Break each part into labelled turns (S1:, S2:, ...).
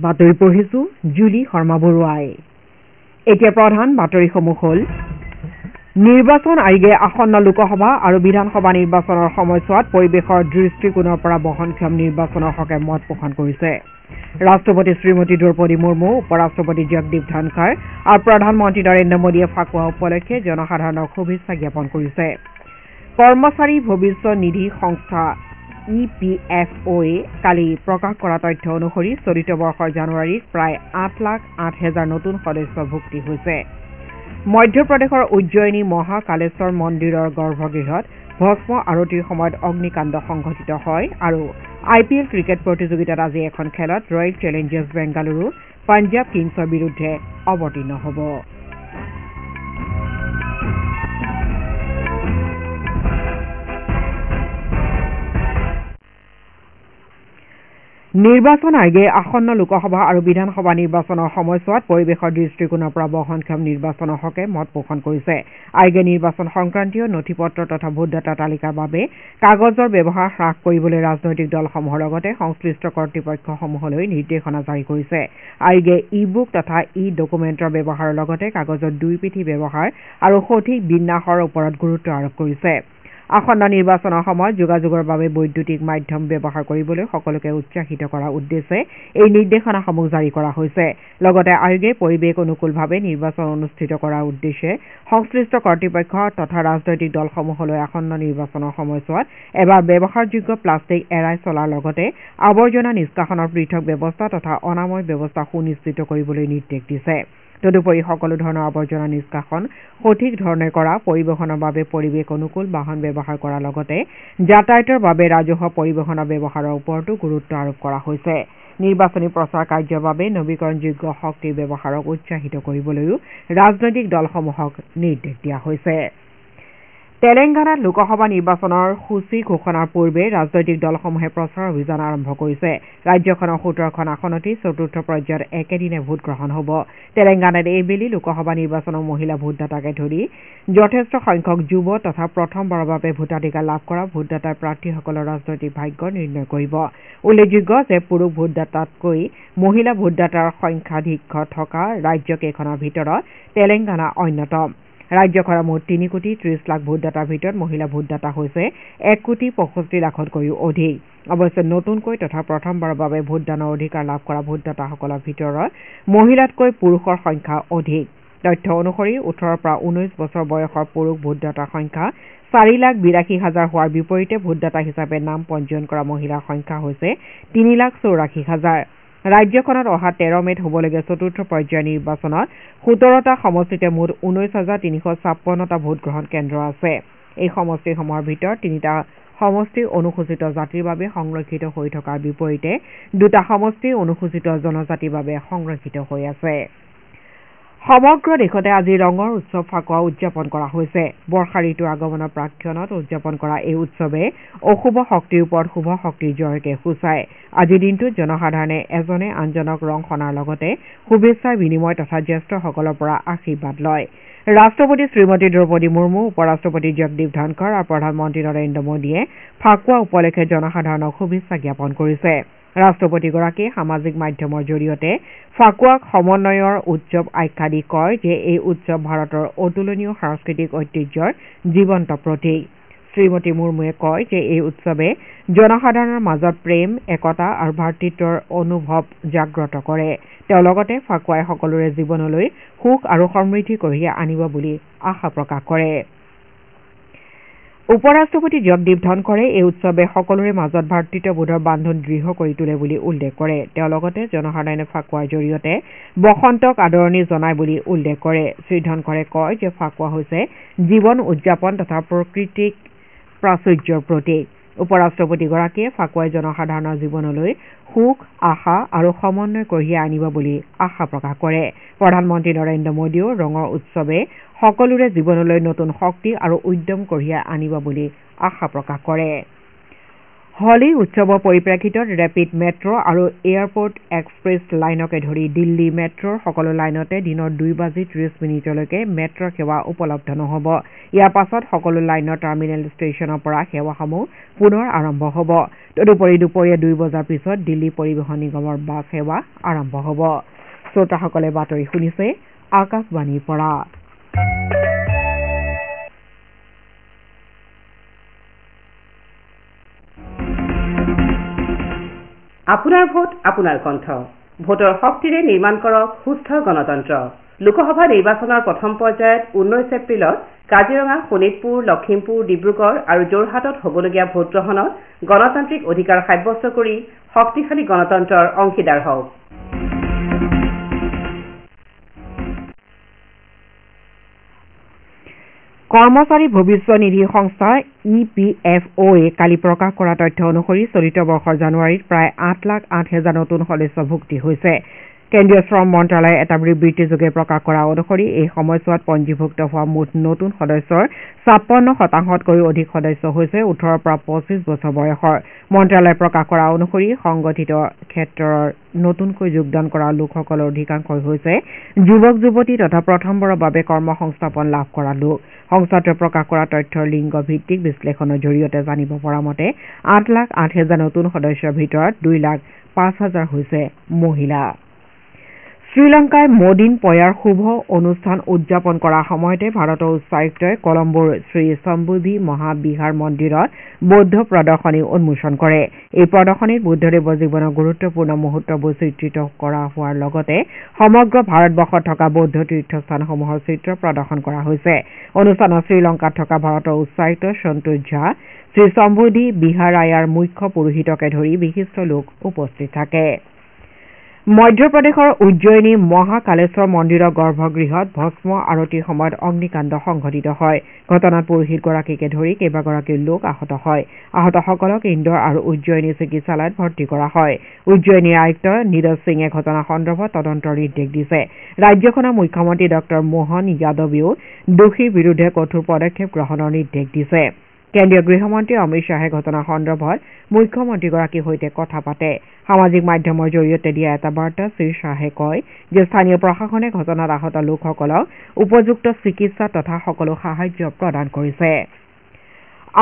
S1: বাতৰি পঢ়িছো জুলি শৰ্মা বৰুৱাই। এতিয়া প্ৰধান বাতৰিসমূহ হ'ল নিৰ্বাচন আয়োগে আসন্ন লোকসভা আৰু বিধানসভা নিৰ্বাচনৰ সময়ছোৱাত পৰিৱেশৰ দৃষ্টিকোণৰ পৰা বহনক্ষম নিৰ্বাচনৰ হকে মত পোষণ কৰিছে। ৰাষ্ট্ৰপতি শ্ৰীমতী দ্ৰৌপদী মুৰ্মু, উপৰাষ্ট্ৰপতি জগদীপ ধনখৰ আৰু প্ৰধানমন্ত্ৰী নৰেন্দ্ৰ মোদীয়ে ফাকুৱা উপলক্ষে জনসাধাৰণক শুভেচ্ছা জ্ঞাপন কৰিছে। কৰ্মচাৰী ভৱিষ্যত নিধি সংস্থা EPFOয়ে কালি প্ৰকাশ কৰা তথ্য অনুসৰি চলিত বৰ্ষৰ জানুৱাৰীত প্ৰায় 8,08,000 নতুন সদস্য ভুক্তি হৈছে। মধ্যপ্ৰদেশৰ উজ্জয়িনী মহাকালেশ্বৰ মন্দিৰৰ গৰ্ভগৃহত ভস্ম আৰতিৰ সময়ত অগ্নিকাণ্ড সংঘটিত হয় আৰু IPL ক্ৰিকেট প্ৰতিযোগিতাত আজি এখন খেলত ৰয়েল চেলেঞ্জাৰ্ছ বেংগালুৰু পাঞ্জাৱ কিংছৰ বিৰুদ্ধে অৱতীৰ্ণ হ'ব। নিৰ্বাচন আয়োগে আসন্ন লোকসভা আৰু বিধানসভা নিৰ্বাচনৰ সময়ছোৱাত পৰিৱেশৰ দৃষ্টিকোণৰ পৰা বহনক্ষম নিৰ্বাচনৰ হকে মত পোষণ কৰিছে। আয়োগে নিৰ্বাচন সংক্ৰান্তীয় নথিপত্ৰ তথা ভোটদাতা তালিকাৰ বাবে কাগজৰ ব্যৱহাৰ হ্ৰাস কৰিবলৈ ৰাজনৈতিক দলসমূহৰ লগতে সংশ্লিষ্ট কৰ্তৃপক্ষসমূহলৈ নিৰ্দেশনা জাৰি কৰিছে। আয়োগে ই-বুক তথা ই-ডকুমেণ্টৰ ব্যৱহাৰৰ লগতে কাগজৰ 2 পিঠি ব্যৱহাৰ আৰু সঠিক বিন্যাসৰ ওপৰত গুৰুত্ব আৰোপ কৰিছে। আসন্ন নিৰ্বাচনৰ সময়ত যোগাযোগৰ বাবে বৈদ্যুতিক মাধ্যম ব্যৱহাৰ কৰিবলৈ সকলোকে উৎসাহিত কৰাৰ উদ্দেশ্যে এই নিৰ্দেশনাসমূহ জাৰি কৰা হৈছে। লগতে আয়োগে পৰিৱেশ অনুকূলভাৱে নিৰ্বাচন অনুষ্ঠিত কৰাৰ উদ্দেশ্যে সংশ্লিষ্ট কৰ্তৃপক্ষ তথা ৰাজনৈতিক দলসমূহলৈ আসন্ন নিৰ্বাচনৰ সময়ছোৱাত এবাৰ ব্যৱহাৰযোগ্য প্লাষ্টিক এৰাই চলাৰ লগতে আৱৰ্জনা নিষ্কাশনৰ পৃথক ব্যৱস্থা তথা অনাময় ব্যৱস্থা সুনিশ্চিত কৰিবলৈ নিৰ্দেশ দিছে। তদুপৰি সকলো ধৰণৰ আৱৰ্জনা নিষ্কাশন সঠিক ধৰণে কৰা, পৰিবহণৰ বাবে পৰিৱেশ অনুকূল বাহন ব্যৱহাৰ কৰাৰ লগতে যাতায়াতৰ বাবে ৰাজহুৱা পৰিবহণৰ ব্যৱহাৰৰ ওপৰতো গুৰুত্ব আৰোপ কৰা হৈছে। নিৰ্বাচনী প্ৰচাৰ কাৰ্যৰ বাবে নৱীকৰণযোগ্য শক্তিৰ ব্যৱহাৰক উৎসাহিত কৰিবলৈও ৰাজনৈতিক দলসমূহক নিৰ্দেশ দিয়া হৈছে। তেলেংগানাত লোকসভা নিৰ্বাচনৰ সূচী ঘোষণাৰ পূৰ্বে ৰাজনৈতিক দলসমূহে প্ৰচাৰ অভিযান আৰম্ভ কৰিছে। ৰাজ্যখনৰ 17খন আসনতেই চতুৰ্থ পৰ্যায়ত একেদিনে ভোটগ্ৰহণ হ'ব। তেলেংগানাত এইবেলি লোকসভা নিৰ্বাচনৰ মহিলা ভোটদাতাকে ধৰি যথেষ্ট সংখ্যক যুৱ তথা প্ৰথমবাৰৰ বাবে ভোটাধিকাৰ লাভ কৰা ভোটদাতাই প্ৰাৰ্থীসকলৰ ৰাজনৈতিক ভাগ্য নিৰ্ণয় কৰিব। উল্লেখযোগ্য যে পুৰুষ ভোটদাতাতকৈ মহিলা ভোটদাতাৰ সংখ্যাধিক্য থকা ৰাজ্যকেইখনৰ ভিতৰত তেলেংগানা অন্যতম। ৰাজ্যখনৰ মুঠ 3,30,00,000 ভোটদাতাৰ ভিতৰত মহিলা ভোটদাতা হৈছে 1,65,00,000তকৈও অধিক। অৱশ্যে নতুনকৈ তথা প্ৰথমবাৰৰ বাবে ভোটদানৰ অধিকাৰ লাভ কৰা ভোটদাতাসকলৰ ভিতৰত মহিলাতকৈ পুৰুষৰ সংখ্যা অধিক। তথ্য অনুসৰি 18 পৰা 19 বছৰ বয়সৰ পুৰুষ ভোটদাতাৰ সংখ্যা 4,82,000 হোৱাৰ বিপৰীতে ভোটদাতা হিচাপে নাম পঞ্জীয়ন কৰা মহিলাৰ সংখ্যা হৈছে 3,84,000। ৰাজ্যখনত অহা 13 মেত হ'বলগীয়া চতুৰ্থ পৰ্যায়ৰ নিৰ্বাচনত 17টা সমষ্টিতে মুঠ 19,356টা ভোটগ্ৰহণ কেন্দ্ৰ আছে। এই সমষ্টিসমূহৰ ভিতৰত 3টা সমষ্টি অনুসূচিত জাতিৰ বাবে সংৰক্ষিত হৈ থকাৰ বিপৰীতে 2টা সমষ্টি অনুসূচিত জনজাতিৰ বাবে সংৰক্ষিত হৈ আছে। সমগ্ৰ দেশতে আজি ৰঙৰ উৎসৱ ফাকুৱা উদযাপন কৰা হৈছে। বৰ্ষা ঋতুৰ আগমনৰ প্ৰাক্ষণত উদযাপন কৰা এই উৎসৱে অশুভ শক্তিৰ ওপৰত শুভ শক্তিৰ জয়কে সূচায়। আজিৰ দিনটোত জনসাধাৰণে এজনে আনজনক ৰং সনাৰ লগতে শুভেচ্ছাৰ বিনিময় তথা জ্যেষ্ঠসকলৰ পৰা আশীৰ্বাদ লয়। ৰাষ্ট্ৰপতি শ্ৰীমতী দ্ৰৌপদী মুৰ্মু, উপৰাষ্ট্ৰপতি জগদীপ ধনখৰ আৰু প্ৰধানমন্ত্ৰী নৰেন্দ্ৰ মোদীয়ে ফাকুৱা উপলক্ষে জনসাধাৰণক শুভেচ্ছা জ্ঞাপন কৰিছে। ৰাষ্ট্ৰপতিগৰাকীয়ে সামাজিক মাধ্যমৰ জৰিয়তে ফাকুৱাক সমন্বয়ৰ উৎসৱ আখ্যা দি কয় যে এই উৎসৱ ভাৰতৰ অতুলনীয় সাংস্কৃতিক ঐতিহ্যৰ জীৱন্ত প্ৰতীক। শ্ৰীমতী মুৰ্মুৱে কয় যে এই উৎসৱে জনসাধাৰণৰ মাজত প্ৰেম, একতা আৰু ভাতৃত্বৰ অনুভৱ জাগ্ৰত কৰে। তেওঁ লগতে ফাকুৱাই সকলোৰে জীৱনলৈ সুখ আৰু সমৃদ্ধি কঢ়িয়াই আনিব বুলি আশা প্ৰকাশ কৰে। উপৰাষ্ট্ৰপতি জগদীপ ধনখৰে এই উৎসৱে সকলোৰে মাজত ভাতৃত্ববোধৰ বান্ধোন দৃঢ় কৰি তোলে বুলি উল্লেখ কৰে। তেওঁ লগতে জনসাধাৰণে ফাকুৱাৰ জৰিয়তে বসন্তক আদৰণি জনায় বুলি উল্লেখ কৰে। শ্ৰীধনখৰে কয় যে ফাকুৱা হৈছে জীৱন উদযাপন তথা প্ৰকৃতিক প্ৰাচুৰ্যৰ প্ৰতীক। উপৰাষ্ট্ৰপতিগৰাকীয়ে ফাকুৱাই জনসাধাৰণৰ জীৱনলৈ সুখ, আশা আৰু সমন্বয় কঢ়িয়াই আনিব বুলি আশা প্ৰকাশ কৰে। প্ৰধানমন্ত্ৰী নৰেন্দ্ৰ মোদীয়েও ৰঙৰ উৎসৱে সকলোৰে জীৱনলৈ নতুন শক্তি আৰু উদ্যম কঢ়িয়াই আনিব বুলি আশা প্ৰকাশ কৰে। হলি উৎসৱৰ পৰিপ্ৰেক্ষিতত ৰেপিড মেট্ৰ' আৰু এয়াৰপৰ্ট এক্সপ্ৰেছ লাইনকে ধৰি দিল্লী মেট্ৰ'ৰ সকলো লাইনতে দিনৰ 2:30 মেট্ৰ' সেৱা উপলব্ধ নহ'ব। ইয়াৰ পাছত সকলো লাইনৰ টাৰ্মিনেল ষ্টেচনৰ পৰা সেৱাসমূহ পুনৰ আৰম্ভ হ'ব। তদুপৰি দুপৰীয়া 2 বজাৰ পিছত দিল্লী পৰিবহণ নিগমৰ বাছ সেৱা আৰম্ভ হ'ব। শ্ৰোতাসকলে বাতৰি শুনিছে আকাশবাণীৰ পৰা।
S2: আপোনাৰ ভোট আপোনাৰ কণ্ঠ। ভোটৰ শক্তিৰে নিৰ্মাণ কৰক সুস্থ গণতন্ত্ৰ। লোকসভা নিৰ্বাচনৰ প্ৰথম পৰ্যায়ত 19 এপ্ৰিলত কাজিৰঙা, শোণিতপুৰ, লখিমপুৰ, ডিব্ৰুগড় আৰু যোৰহাটত হ'বলগীয়া ভোটগ্ৰহণত গণতান্ত্ৰিক অধিকাৰ সাব্যস্ত কৰি শক্তিশালী গণতন্ত্ৰৰ অংশীদাৰ হওক।
S1: কৰ্মচাৰী ভৱিষ্যত নিধি সংস্থা EPFOয়ে কালি প্ৰকাশ কৰা তথ্য অনুসৰি চলিত বৰ্ষৰ জানুৱাৰীত প্ৰায় 8,08,000 নতুন সদস্য ভুক্তি হৈছে। কেন্দ্ৰীয় শ্ৰম মন্ত্ৰালয়ে এটা বিবৃতিযোগে প্ৰকাশ কৰা অনুসৰি এই সময়ছোৱাত পঞ্জীভুক্ত হোৱা মুঠ নতুন সদস্যৰ 56%তকৈও অধিক সদস্য হৈছে 18 পৰা 25 বছৰ বয়সৰ। মন্ত্ৰালয়ে প্ৰকাশ কৰা অনুসৰি সংগঠিত ক্ষেত্ৰৰ নতুনকৈ যোগদান কৰা লোকসকলৰ অধিকাংশই হৈছে যুৱক-যুৱতী তথা প্ৰথমবাৰৰ বাবে কৰ্মসংস্থাপন লাভ কৰা লোক। সংস্থাটোৱে প্ৰকাশ কৰা তথ্যৰ লিংগ ভিত্তিক বিশ্লেষণৰ জৰিয়তে জানিব পৰা মতে 8,08,000 নতুন সদস্যৰ ভিতৰত 2,05,000 হৈছে মহিলা। শ্ৰীলংকাৰ মদিন পয়াৰ শুভ অনুষ্ঠান উদযাপন কৰাৰ সময়তে ভাৰতৰ উচ্চায়ুক্তই কলম্বোৰ শ্ৰী শম্ভুধি মহাবিহাৰ মন্দিৰত বৌদ্ধ প্ৰদৰ্শনী উন্মোচন কৰে। এই প্ৰদৰ্শনীত বুদ্ধদেৱৰ জীৱনৰ গুৰুত্বপূৰ্ণ মুহূৰ্তবোৰ চিত্ৰিত কৰা হোৱাৰ লগতে সমগ্ৰ ভাৰতবৰ্ষত থকা বৌদ্ধ তীৰ্থস্থানসমূহৰ চিত্ৰ প্ৰদৰ্শন কৰা হৈছে। অনুষ্ঠানত শ্ৰীলংকাত থকা ভাৰতৰ উচ্চায়ুক্ত সন্তোষ ঝা, শ্ৰী শম্ভুধি বিহাৰায়াৰ মুখ্য পুৰোহিতকে ধৰি বিশিষ্ট লোক উপস্থিত থাকে। মধ্যপ্ৰদেশৰ উজ্জয়িনী মহাকালেশ্বৰ মন্দিৰৰ গৰ্ভগৃহত ভস্ম আৰতিৰ সময়ত অগ্নিকাণ্ড সংঘটিত হয়। ঘটনাত পুৰোহিতগৰাকীকে ধৰি কেইবাগৰাকী লোক আহত হয়। আহতসকলক ইন্দোৰ আৰু উজ্জয়িনী চিকিৎসালয়ত ভৰ্তি কৰা হয়। উজ্জয়িনীৰ আয়ুক্ত নীৰজ সিঙে ঘটনা সন্দৰ্ভত তদন্তৰ নিৰ্দেশ দিছে। ৰাজ্যখনৰ মুখ্যমন্ত্ৰী ডঃ মোহন যাদৱেও দোষীৰ বিৰুদ্ধে কঠোৰ পদক্ষেপ গ্ৰহণৰ নিৰ্দেশ দিছে। কেন্দ্ৰীয় গৃহমন্ত্ৰী অমিত শ্বাহে ঘটনা সন্দৰ্ভত মুখ্যমন্ত্ৰীগৰাকীৰ সৈতে কথা পাতে। সামাজিক মাধ্যমৰ জৰিয়তে দিয়া এটা বাৰ্তাত শ্ৰীশ্বাহে কয় যে স্থানীয় প্ৰশাসনে ঘটনাত আহত লোকসকলক উপযুক্ত চিকিৎসা তথা সকলো সাহায্য প্ৰদান কৰিছে।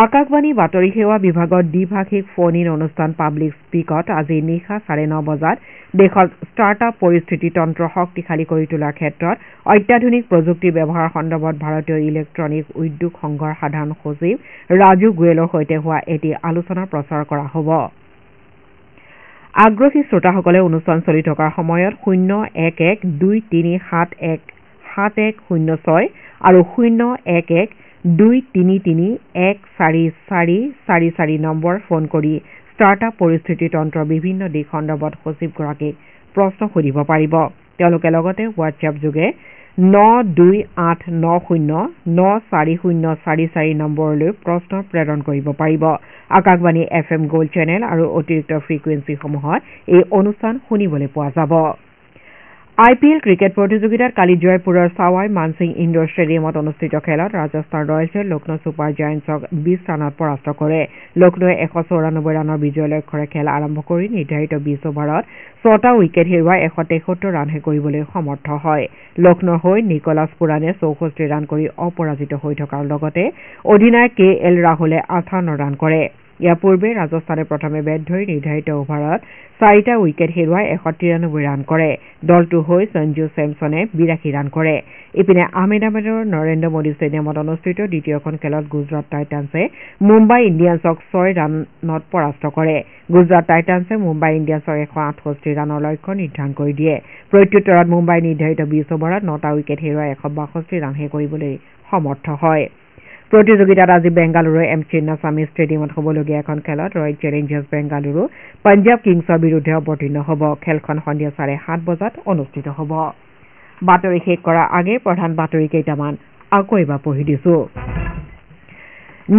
S1: আকাশবাণী বাতৰি সেৱা বিভাগৰ দ্বিভাষিক ফোন ইন অনুষ্ঠান পাব্লিক স্পীকত আজি নিশা 9:30 বজাত দেশত ষ্টাৰ্টআপ পৰিস্থিতি তন্ত্ৰ শক্তিশালী কৰি তোলাৰ ক্ষেত্ৰত অত্যাধুনিক প্ৰযুক্তি ব্যৱহাৰ সন্দৰ্ভত ভাৰতীয় ইলেক্ট্ৰনিক উদ্যোগ সংঘৰ সাধাৰণ সচিব ৰাজু গোৱেলৰ সৈতে হোৱা এটি আলোচনা প্ৰচাৰ কৰা হ'ব। আগ্ৰহী শ্ৰোতাসকলে অনুষ্ঠান চলি থকাৰ সময়ত 011-2371710 আৰু 011-233-14444 নম্বৰ ফোন কৰি ষ্টাৰ্টআপ পৰিস্থিতি তন্ত্ৰৰ বিভিন্ন দিশ সন্দৰ্ভত সচিবগৰাকীক প্ৰশ্ন সুধিব পাৰিব। তেওঁলোকে লগতে হোৱাটছএপ যোগে 9289094044 নম্বৰলৈ প্ৰশ্ন প্ৰেৰণ কৰিব পাৰিব। আকাশবাণী FM গোল্ড চেনেল আৰু অতিৰিক্ত ফ্ৰিকুৱেঞ্চিসমূহত এই অনুষ্ঠান শুনিবলৈ পোৱা যাব। IPL ক্ৰিকেট প্ৰতিযোগিতাত কালি জয়পুৰৰ ছাৱাই মানসিং ইণ্ডোৰ ষ্টেডিয়ামত অনুষ্ঠিত খেলত ৰাজস্থান ৰয়েলছে লক্ষ্ণৌ ছুপাৰ জায়েণ্টছক 20 ৰানত পৰাস্ত কৰে। লক্ষ্ণৌৱে 194 ৰানৰ বিজয় লক্ষ্যৰে খেল আৰম্ভ কৰি নিৰ্ধাৰিত 20 অভাৰত 6টা উইকেট হেৰুৱাই 173 ৰানহে কৰিবলৈ সমৰ্থ হয়। লক্ষ্ণৌৰ হৈ নিকলাছ পুৰাণে 64 ৰান কৰি অপৰাজিত হৈ থকাৰ লগতে অধিনায়ক KL ৰাহুলে 58 ৰান কৰে। ইয়াৰ পূৰ্বে ৰাজস্থানে প্ৰথমে বেট ধৰি নিৰ্ধাৰিত অভাৰত 4টা উইকেট হেৰুৱাই 193 ৰান কৰে। দলটোৰ হৈ সঞ্জু চেমছনে 82 ৰান কৰে। ইপিনে আহমেদাবাদৰ নৰেন্দ্ৰ মোদী ষ্টেডিয়ামত অনুষ্ঠিত দ্বিতীয়খন খেলত গুজৰাট টাইটান্ছে মুম্বাই ইণ্ডিয়ানছক 6 ৰানত পৰাস্ত কৰে। গুজৰাট টাইটান্ছে মুম্বাই ইণ্ডিয়ানছৰ 168 ৰানৰ লক্ষ্য নিৰ্ধাৰণ কৰি দিয়ে। প্ৰত্যুত্তৰত মুম্বাই নিৰ্ধাৰিত 20 অভাৰত 9টা উইকেট হেৰুৱাই 162 ৰানহে কৰিবলৈ সমৰ্থ হয়। প্ৰতিযোগিতাত আজি বেংগালুৰুৰ এম চিন্নাস্বামী ষ্টেডিয়ামত হ'বলগীয়া এখন খেলত ৰয়েল চেলেঞ্জাৰ্ছ বেংগালুৰু পঞ্জাৱ কিংছৰ বিৰুদ্ধে অৱতীৰ্ণ হ'ব। খেলখন সন্ধিয়া 7:30 বজাত অনুষ্ঠিত হ'ব। বাতৰি শেষ কৰাৰ আগে প্ৰধান বাতৰি কেইটামান আকৌ এবাৰ পঢ়ি দিছো।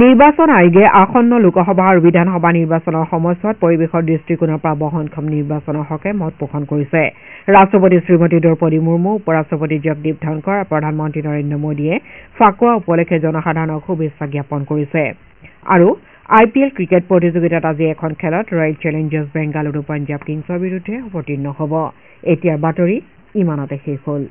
S1: নিৰ্বাচন আয়োগে আসন্ন লোকসভা আৰু বিধানসভা নিৰ্বাচনৰ সময়ছোৱাত পৰিৱেশৰ দৃষ্টিকোণৰ পৰা বহনক্ষম নিৰ্বাচনৰ হকে মত পোষণ কৰিছে। ৰাষ্ট্ৰপতি শ্ৰীমতী দ্ৰৌপদী মুৰ্মু, উপৰাষ্ট্ৰপতি জগদীপ ধনখৰ আৰু প্ৰধানমন্ত্ৰী নৰেন্দ্ৰ মোদীয়ে ফাকুৱা উপলক্ষে জনসাধাৰণক শুভেচ্ছা জ্ঞাপন কৰিছে। আৰু IPL ক্ৰিকেট প্ৰতিযোগিতাত আজি এখন খেলত ৰয়েল চেলেঞ্জাৰ্ছ বেংগালুৰু পাঞ্জাৱ কিংছৰ বিৰুদ্ধে অৱতীৰ্ণ হ'ব। এতিয়াৰ বাতৰি ইমানতে শেষ হ'ল।